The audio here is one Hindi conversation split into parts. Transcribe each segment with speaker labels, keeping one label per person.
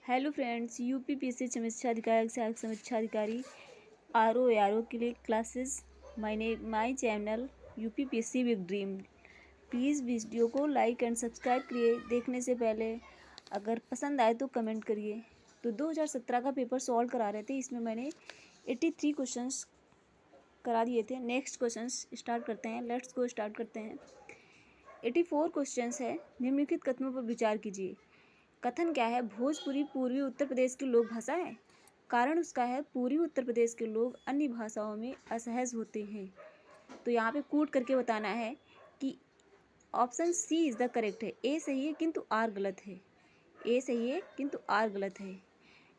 Speaker 1: हेलो फ्रेंड्स, यूपीपीएससी समीक्षा अधिकारी सहायक समीक्षा अधिकारी आर ओ के लिए classes my channel UPPSC big dream. Please video को लाइक एंड सब्सक्राइब करिए। देखने से पहले अगर पसंद आए तो कमेंट करिए। तो 2017 का पेपर सॉल्व करा रहे थे, इसमें मैंने 83 क्वेश्चंस करा दिए थे। नेक्स्ट क्वेश्चंस स्टार्ट करते हैं, लेट्स गो स्टार्ट करते हैं। 84 क्वेश्चंस है। निम्नलिखित कथनों पर विचार कीजिए। कथन क्या है? भोजपुरी पूर्वी उत्तर प्रदेश की लोक भाषा है। कारण उसका है पूर्वी उत्तर प्रदेश के लोग अन्य भाषाओं में असहज होते हैं। तो यहाँ पे कूट करके बताना है कि option C is the correct है। ए सही है किंतु आर गलत है। ए सही है किंतु आर गलत है।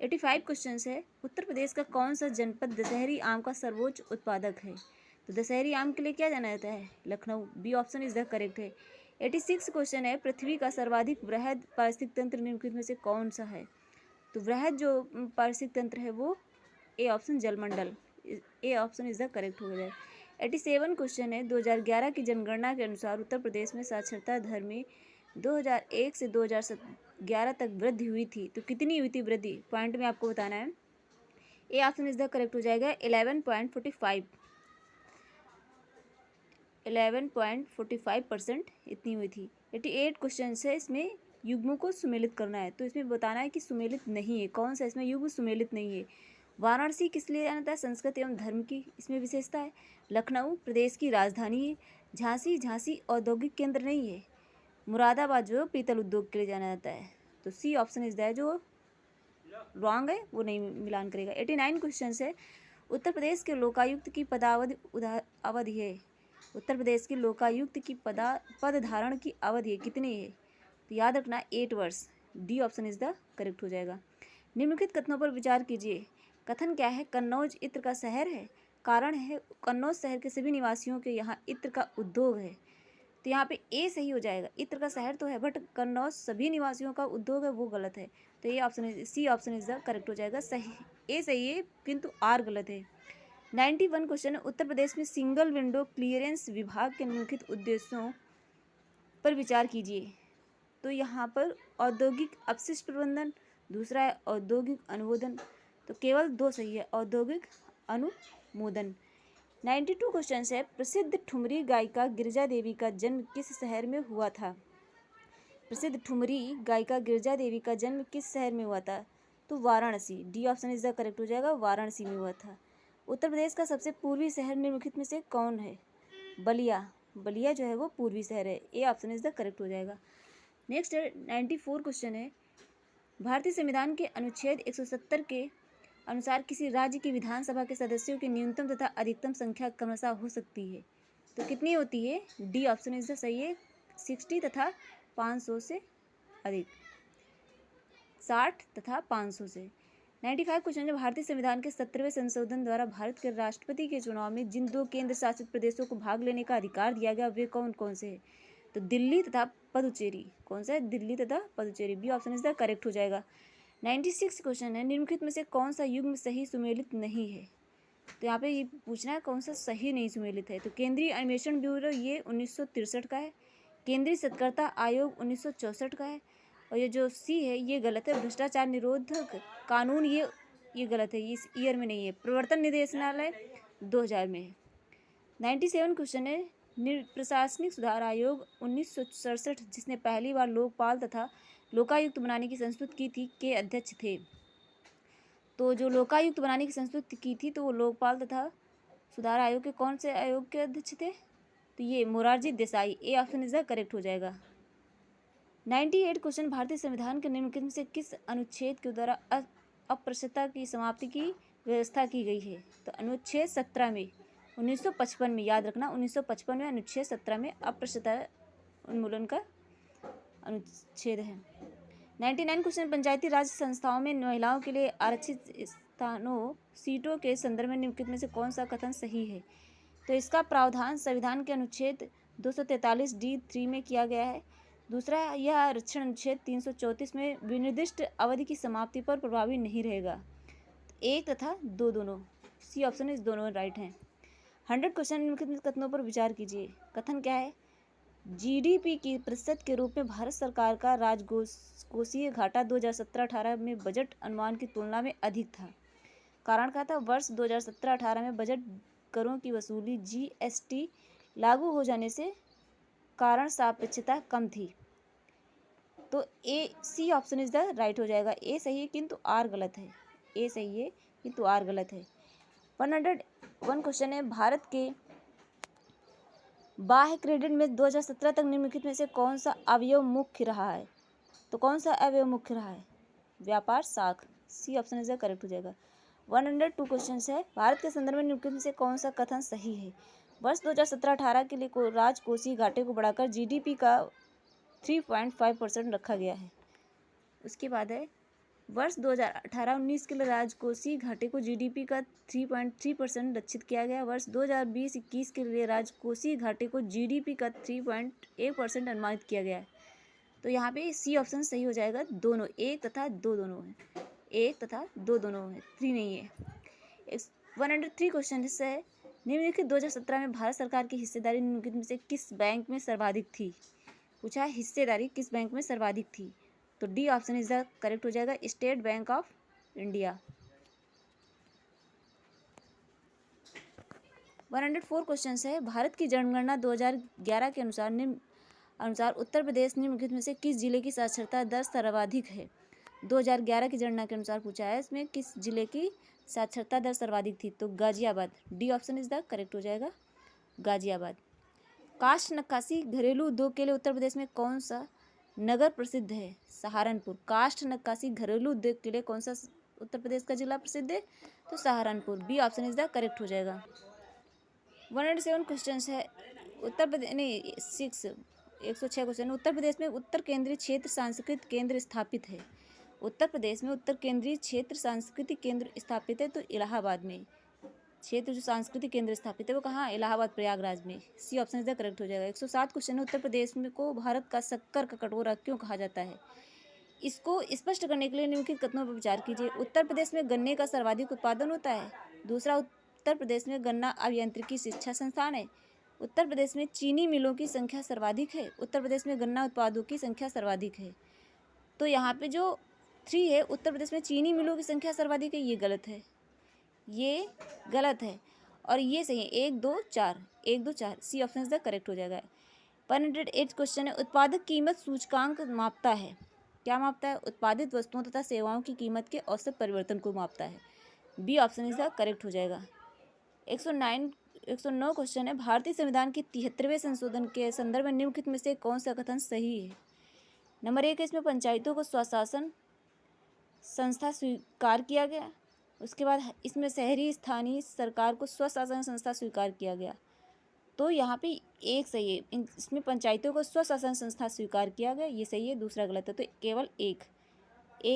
Speaker 1: 85 क्वेश्चन है। उत्तर प्रदेश का कौन सा जनपद दशहरी आम का सर्वोच्च उत्पादक है? तो दशहरी आम के लिए क्या जाना जाता है? Lucknow. B option is the correct है। 86 क्वेश्चन है। पृथ्वी का सर्वाधिक वृहद पारिस्थितिक तंत्र निम्नलिखित में से कौन सा है? तो वृहद जो पारिस्थितिक तंत्र है वो ए ऑप्शन जलमंडल। A option is the correct हो जाए। 87 क्वेश्चन है। 2011 की जनगणना के अनुसार उत्तर प्रदेश में साक्षरता दर में 2001 से 2011 तक वृद्धि हुई थी। तो कितनी हुई थी वृद्धि? पॉइंट में आपको बताना है। ए ऑप्शन इज द करेक्ट हो जाएगा 11.45। 11.45% इतनी हुई थी। 88 क्वेश्चन है। इसमें युग्मों को सुमेलित करना है, तो इसमें बताना है कि सुमेलित नहीं है। कौन सा इसमें युग्म सुमेलित नहीं है? वाराणसी किस लिए जाना था? संस्कृति एवं धर्म की इसमें विशेषता है। लखनऊ प्रदेश की राजधानी है। झांसी औद्योगिक केंद्र नहीं है। मुरादाबाद जो पीतल उद्योग के लिए जाना जाता है। तो सी ऑप्शन इज द जो रॉन्ग है वो नहीं मिलान करेगा। 89 क्वेश्चन है। उत्तर प्रदेश के लोकायुक्त की पदावधि अवधि है। उत्तर प्रदेश के लोकायुक्त की पद धारण की अवधि कितनी है? तो याद रखना 8 वर्ष। D option is the correct हो जाएगा। निम्नलिखित कथनों पर विचार कीजिए। कथन क्या है? कन्नौज इत्र का शहर है। कारण है कन्नौज शहर के सभी निवासियों के यहाँ इत्र का उद्योग है। तो यहाँ पे ए सही हो जाएगा। इत्र का शहर तो है बट कन्नौज सभी निवासियों का उद्योग है, वो गलत है। तो ये option C option is the correct हो जाएगा। सही ए सही है किंतु आर गलत है। 91 क्वेश्चन है। उत्तर प्रदेश में सिंगल विंडो क्लियरेंस विभाग के निम्नलिखित उद्देश्यों पर विचार कीजिए। तो यहाँ पर औद्योगिक अपशिष्ट प्रबंधन, दूसरा है औद्योगिक अनुमोदन। तो केवल 2 सही है, औद्योगिक अनुमोदन। 92 क्वेश्चन है। प्रसिद्ध ठुमरी गायिका गिरिजा देवी का जन्म किस शहर में हुआ था? प्रसिद्ध ठुमरी गायिका गिरिजा देवी का जन्म किस शहर में हुआ था? तो Varanasi. D option is the correct हो जाएगा, वाराणसी में हुआ था। उत्तर प्रदेश का सबसे पूर्वी शहर निम्नलिखित में से कौन है? बलिया। बलिया जो है वो पूर्वी शहर है। ए ऑप्शन इज द करेक्ट हो जाएगा। नेक्स्ट है 94 क्वेश्चन है। भारतीय संविधान के अनुच्छेद 170 के अनुसार किसी राज्य की विधानसभा के सदस्यों की न्यूनतम तथा अधिकतम संख्या क्रमशः हो सकती है। तो कितनी होती है? डी ऑप्शन इज द सही है, 60 तथा 500 से अधिक, 60 तथा 500 से। 95 क्वेश्चन है। भारतीय संविधान के 17वें संशोधन द्वारा भारत के राष्ट्रपति के चुनाव में जिन 2 केंद्र शासित प्रदेशों को भाग लेने का अधिकार दिया गया वे कौन कौन से हैं? तो दिल्ली तथा पुदुचेरी। कौन सा है? दिल्ली तथा Puducherry. B option is the correct हो जाएगा। 96 क्वेश्चन है। निम्नलिखित में से कौन सा युग्म सही सुमेलित नहीं है? तो यहाँ पे ये पूछना है कौन सा सही नहीं सुमेलित है। तो केंद्रीय अन्वेषण ब्यूरो ये 1963 का है। केंद्रीय सतर्कता आयोग 1964 का है। और ये जो सी है ये गलत है। भ्रष्टाचार निरोधक कानून ये गलत है, ये इस ईयर में नहीं है। प्रवर्तन निदेशालय 2000 में है। 97 क्वेश्चन है। प्रशासनिक सुधार आयोग 1967 जिसने पहली बार लोकपाल तथा लोकायुक्त बनाने की संस्तुति की थी के अध्यक्ष थे। तो जो लोकायुक्त बनाने की संस्तुति की थी तो वो लोकपाल तथा सुधार आयोग के कौन से आयोग के अध्यक्ष थे? तो ये मोरारजी देसाई। ए ऑप्शन इज द करेक्ट हो जाएगा। 98 क्वेश्चन। भारतीय संविधान के निम्नलिखित में से किस अनुच्छेद के द्वारा अस्पृश्यता की समाप्ति की व्यवस्था की गई है? तो अनुच्छेद 17 में 1955 में, याद रखना 1955 में अनुच्छेद 17 में अस्पृश्यता उन्मूलन का अनुच्छेद है। 99 क्वेश्चन। पंचायती राज संस्थाओं में महिलाओं के लिए आरक्षित स्थानों सीटों के संदर्भ में निम्नलिखित में से कौन सा कथन सही है? तो इसका प्रावधान संविधान के अनुच्छेद 243D(3) में किया गया है। दूसरा, यह आरक्षण अनुच्छेद 334 में विनिर्दिष्ट अवधि की समाप्ति पर प्रभावी नहीं रहेगा। 1 तथा 2 दोनों। सी ऑप्शन इस दोनों राइट हैं। 100 क्वेश्चन। निम्नलिखित कथनों पर विचार कीजिए। कथन क्या है? जीडीपी की प्रतिशत के रूप में भारत सरकार का राजकोषीय घाटा 2017-18 में बजट अनुमान की तुलना में अधिक था। कारण क्या था? वर्ष 2017-18 में बजट करों की वसूली जीएसटी लागू हो जाने से कारण सापेक्षता कम थी। तो A C option is the right हो जाएगा। ए सही है किंतु आर गलत है। ए सही है किंतु आर गलत है। 101 क्वेश्चन है, भारत के बाह्य क्रेडिट में 2017 तक निम्नलिखित में से कौन सा अवयव मुख्य रहा है? तो कौन सा अवयव मुख्य रहा है? व्यापार साख। C option is the correct हो जाएगा। 102 क्वेश्चन है, भारत के संदर्भ में निम्नलिखित में से कौन सा कथन सही है? वर्ष 2017-18 के लिए राजकोषीय घाटे को बढ़ाकर जीडीपी का 3.5% रखा गया है। उसके बाद है वर्ष 2018-19 के लिए राजकोषीय घाटे को जीडीपी का 3.3% लक्षित किया गया। वर्ष 2020-21 के लिए राजकोषीय घाटे को जीडीपी का 3.1% अनुमानित किया गया है। तो यहाँ पे सी ऑप्शन सही हो जाएगा। दोनों, एक तथा दो दोनों है, एक तथा दो दोनों है, 3 नहीं है। 103 क्वेश्चन है, निम्नलिखित 2017 में भारत सरकार की हिस्सेदारी निम्नलिखित में से किस बैंक में सर्वाधिक थी? पूछा है हिस्सेदारी किस बैंक में सर्वाधिक थी? तो D option is the correct हो जाएगा, state bank of India. 104 question है, भारत की जनगणना 2011 के अनुसार उत्तर प्रदेश निम्नलिखित में से किस जिले की साक्षरता दर सर्वाधिक है? 2011 की जनगणना के अनुसार पूछा है, इसमें किस जिले की साक्षरता दर सर्वाधिक थी? तो Ghaziabad. D option is the correct हो जाएगा, गाजियाबाद। काष्ठ नक्काशी घरेलू उद्योग के लिए उत्तर प्रदेश में कौन सा नगर प्रसिद्ध है? सहारनपुर। काष्ठ नक्काशी घरेलू उद्योग के लिए कौन सा उत्तर प्रदेश का जिला प्रसिद्ध है? तो Saharanpur. B option is the correct हो जाएगा। 107 क्वेश्चन है, उत्तर प्रदेश नहीं 106 क्वेश्चन। उत्तर प्रदेश में उत्तर केंद्रीय क्षेत्र सांस्कृतिक केंद्र स्थापित है। उत्तर प्रदेश में उत्तर केंद्रीय क्षेत्र सांस्कृतिक केंद्र स्थापित है, तो इलाहाबाद में। क्षेत्र जो सांस्कृतिक केंद्र स्थापित है वो कहाँ? इलाहाबाद, प्रयागराज में। C option is the correct हो जाएगा। 107 क्वेश्चन है, उत्तर प्रदेश में को भारत का शक्कर का कटोरा क्यों कहा जाता है? इसको स्पष्ट करने के लिए निम्नलिखित कथनों पर विचार कीजिए। उत्तर प्रदेश में गन्ने का सर्वाधिक उत्पादन होता है। दूसरा, उत्तर प्रदेश में गन्ना अभियांत्रिकी शिक्षा संस्थान है। उत्तर प्रदेश में चीनी मिलों की संख्या सर्वाधिक है। उत्तर प्रदेश में गन्ना उत्पादों की संख्या सर्वाधिक है। तो यहाँ पे जो 3 है, उत्तर प्रदेश में चीनी मिलों की संख्या सर्वाधिक है, ये गलत है, ये गलत है। और ये सही है, 1 2 4, 1 2 4। C option is the correct हो जाएगा। 108 क्वेश्चन है, उत्पादक कीमत सूचकांक मापता है। क्या मापता है? उत्पादित वस्तुओं तथा सेवाओं की कीमत के औसत परिवर्तन को मापता है। B option is the correct हो जाएगा। 109 क्वेश्चन है, भारतीय संविधान के 73वें संशोधन के संदर्भ में निम्नलिखित में से कौन सा कथन सही है? नंबर 1 इसमें पंचायतों को स्वशासन संस्था स्वीकार किया गया। उसके बाद इसमें शहरी स्थानीय सरकार को स्वशासन संस्था स्वीकार किया गया। तो यहाँ पे एक सही है, इसमें पंचायतों को स्वशासन संस्था स्वीकार किया गया, ये सही है। दूसरा गलत है, तो केवल एक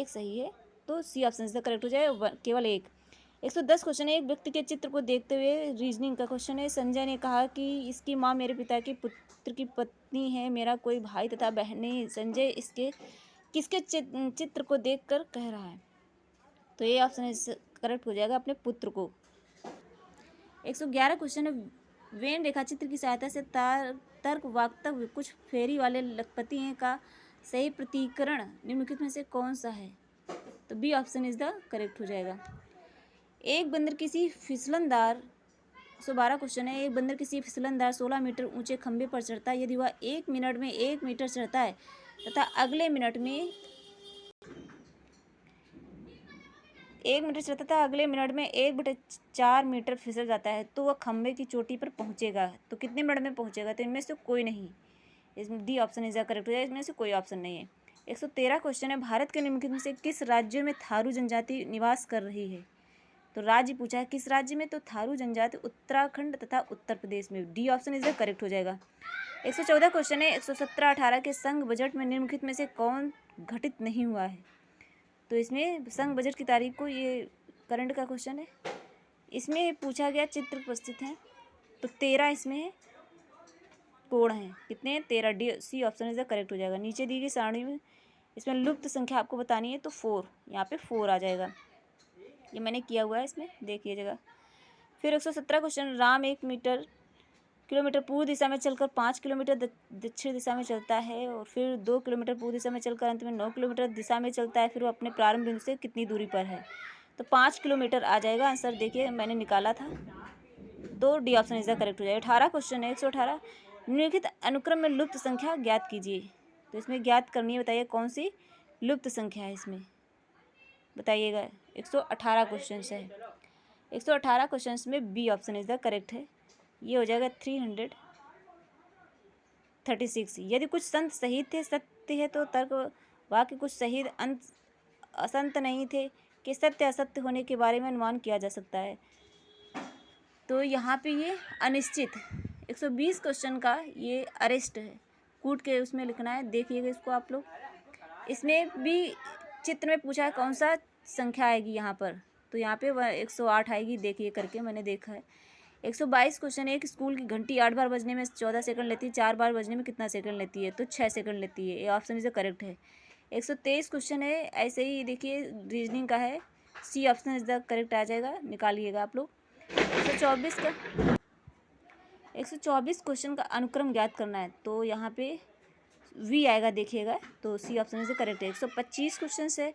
Speaker 1: सही है। तो C option is the correct हो जाएगा, केवल एक। 110 क्वेश्चन है, एक व्यक्ति के चित्र को देखते हुए रीजनिंग का क्वेश्चन है। संजय ने कहा कि इसकी माँ मेरे पिता के पुत्र की पत्नी है, मेरा कोई भाई तथा बहन नहीं। संजय इसके किसके चित्र को देखकर कह रहा है? तो ये ऑप्शन करेक्ट हो जाएगा, अपने पुत्र को। 111 क्वेश्चन है, वेन रेखाचित्र की सहायता से तर्क वाक्तव्य कुछ फेरी वाले लखपति हैं का सही प्रतीकरण निम्नलिखित में से कौन सा है? तो B option is the correct हो जाएगा। एक बंदर किसी फिसलनदार 112 क्वेश्चन है, एक बंदर किसी फिसलनदार 16 मीटर ऊंचे खंभे पर चढ़ता है। यदि वह 1 मिनट में 1 मीटर चढ़ता है तथा अगले मिनट में 1 मीटर फिसल जाता है, तो वह खंभे की चोटी पर पहुंचेगा। तो कितने मिनट में पहुंचेगा? तो इनमें से कोई नहीं, इसमें डी ऑप्शन इज करेक्ट हो जाएगा, इसमें से कोई ऑप्शन नहीं है। 113 क्वेश्चन है, भारत के निम्नलिखित में से किस राज्य में थारू जनजाति निवास कर रही है? तो राज्य पूछा है किस राज्य में, तो थारू जनजाति उत्तराखंड तथा उत्तर प्रदेश में। डी ऑप्शन इज करेक्ट हो जाएगा। 114 क्वेश्चन है, 117-18 के संघ बजट में निम्नलिखित में से कौन घटित नहीं हुआ है? तो इसमें संघ बजट की तारीख को, ये करंट का क्वेश्चन है, इसमें पूछा गया चित्र उपस्थित हैं, तो 13 इसमें है, कोण हैं कितने हैं? 13। D C option is correct हो जाएगा। नीचे दी गई सारणी में इसमें लुप्त संख्या आपको बतानी है, तो 4, यहाँ पे 4 आ जाएगा, ये मैंने किया हुआ है, इसमें देखिएगा। फिर 117 क्वेश्चन, राम 1 मीटर किलोमीटर पूर्व दिशा में चलकर 5 किलोमीटर दक्षिण दिशा में चलता है और फिर 2 किलोमीटर पूर्व दिशा में चलकर अंत में 9 किलोमीटर दिशा में चलता है, फिर वो अपने प्रारंभ बिंदु से कितनी दूरी पर है? तो 5 किलोमीटर आ जाएगा आंसर। देखिए मैंने निकाला था, तो D option is the correct हो जाएगा। 18 क्वेश्चन है 118। निम्नलिखित अनुक्रम में लुप्त संख्या ज्ञात कीजिए। तो इसमें ज्ञात करनी है, बताइए कौन सी लुप्त संख्या है इसमें, बताइएगा। 118 क्वेश्चन है, 118 क्वेश्चन में B option is the correct है। ये हो जाएगा 336। यदि कुछ संत सही थे, सत्य है तो तर्क वाक्य कुछ सही अंत असंत नहीं थे कि सत्य असत्य होने के बारे में अनुमान किया जा सकता है। तो यहाँ पे ये अनिश्चित 120 क्वेश्चन का ये अरेस्ट है, कूट के उसमें लिखना है। देखिएगा इसको आप लोग, इसमें भी चित्र में पूछा है कौन सा संख्या आएगी यहाँ पर, तो यहाँ पे 108 आएगी। देखिए करके मैंने देखा है। 122 क्वेश्चन है, एक स्कूल की घंटी 8 बार बजने में 14 सेकंड लेती है, 4 बार बजने में कितना सेकंड लेती है? तो 6 सेकंड लेती है। ये ऑप्शन इज करेक्ट है। 123 क्वेश्चन है, ऐसे ही देखिए रीजनिंग का है, C option is the correct आ जाएगा, निकालिएगा आप लोग। 124 क्वेश्चन का अनुक्रम ज्ञात करना है, तो यहाँ पे वी आएगा, देखिएगा, तो C option is the correct है। 125 क्वेश्चन है,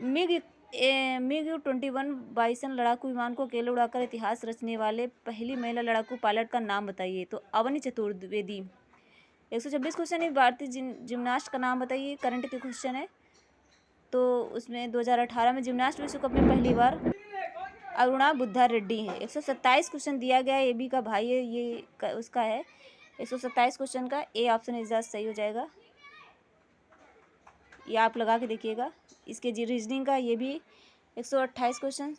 Speaker 1: मिग 21 बाइसन लड़ाकू विमान को अकेले उड़ाकर इतिहास रचने वाले पहली महिला लड़ाकू पायलट का नाम बताइए। तो अवनी चतुर्वेदी। 126 क्वेश्चन है, भारतीय जिम्नास्ट का नाम बताइए, करंट के क्वेश्चन है। तो उसमें 2018 में जिम्नास्ट विश्व कप में पहली बार अरुणा बुद्धा रेड्डी है। 127 क्वेश्चन दिया गया है, ए बी का भाई है, ये उसका है। 127 क्वेश्चन का ए ऑप्शन इस सही हो जाएगा, ये आप लगा के देखिएगा। इसके जी रीजनिंग का ये भी 128 क्वेश्चन,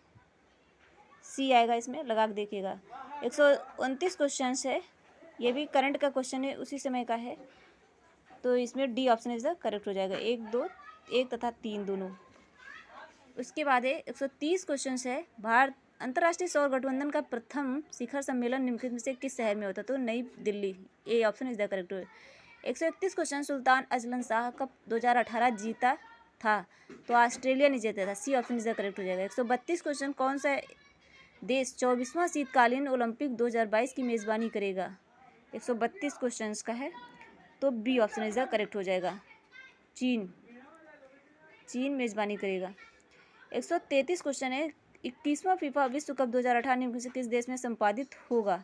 Speaker 1: सी आएगा, इसमें लगा के देखिएगा। 129 क्वेश्चन है, ये भी करंट का क्वेश्चन है, उसी समय का है, तो इसमें D option is the correct हो जाएगा। 1 तथा 3 दोनों। उसके बाद है 130 क्वेश्चन है, भारत अंतर्राष्ट्रीय सौर गठबंधन का प्रथम शिखर सम्मेलन निम्नलिखित में से किस शहर में होता? तो नई Delhi, A option is the correct हो। 131 question, Sultan Azlan Shah cup 2018 जीता था? तो ऑस्ट्रेलिया ने जीता था, C option is the correct हो जाएगा। 132 क्वेश्चन, कौन सा देश 24वां शीतकालीन ओलंपिक 2022 की मेज़बानी करेगा? 132 क्वेश्चन का है, तो B option is the correct हो जाएगा, चीन मेज़बानी करेगा। 133 क्वेश्चन है, 21वां फीफा विश्व कप 2018 निम्नलिखित से किस देश में संपादित होगा?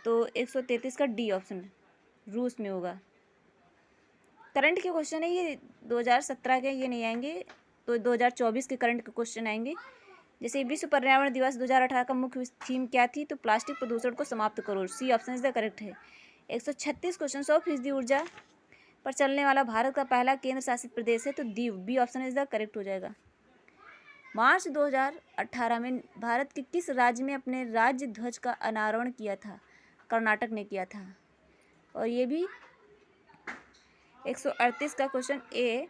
Speaker 1: तो 133 का डी ऑप्शन रूस में होगा। करंट के क्वेश्चन है ये 2017 के, ये नहीं आएंगे, तो 2024 के करंट के क्वेश्चन आएंगे। जैसे विश्व पर्यावरण दिवस 2018 का मुख्य थीम क्या थी? तो प्लास्टिक प्रदूषण को समाप्त करो, C option is the correct है। 136 क्वेश्चन, 100% ऊर्जा पर चलने वाला भारत का पहला केंद्र शासित प्रदेश है? तो Diu, B option is the correct हो जाएगा। मार्च 2018 में भारत के किस राज्य में अपने राज्य ध्वज का अनावरण किया था? कर्नाटक ने किया था। और ये भी 138 का क्वेश्चन ए,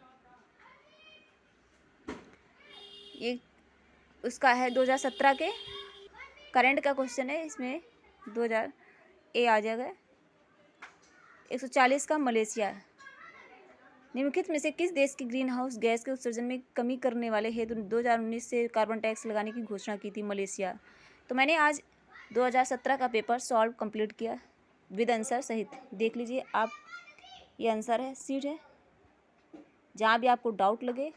Speaker 1: ये उसका है 2017 के करंट का क्वेश्चन है, इसमें 2000 ए आ जाएगा। 140 का मलेशिया। निम्नलिखित में से किस देश की ग्रीन हाउस गैस के उत्सर्जन में कमी करने वाले हेतु 2019 से कार्बन टैक्स लगाने की घोषणा की थी? मलेशिया। तो मैंने आज 2017 का पेपर सॉल्व कंप्लीट किया विद आंसर सहित, देख लीजिए आप, ये आंसर है, सीट है। जहाँ भी आपको डाउट लगे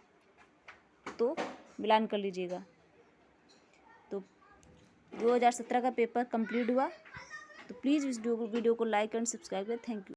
Speaker 1: तो मिलान कर लीजिएगा। तो 2017 का पेपर कंप्लीट हुआ, तो प्लीज़ इस वीडियो को लाइक एंड सब्सक्राइब करें। Thank you.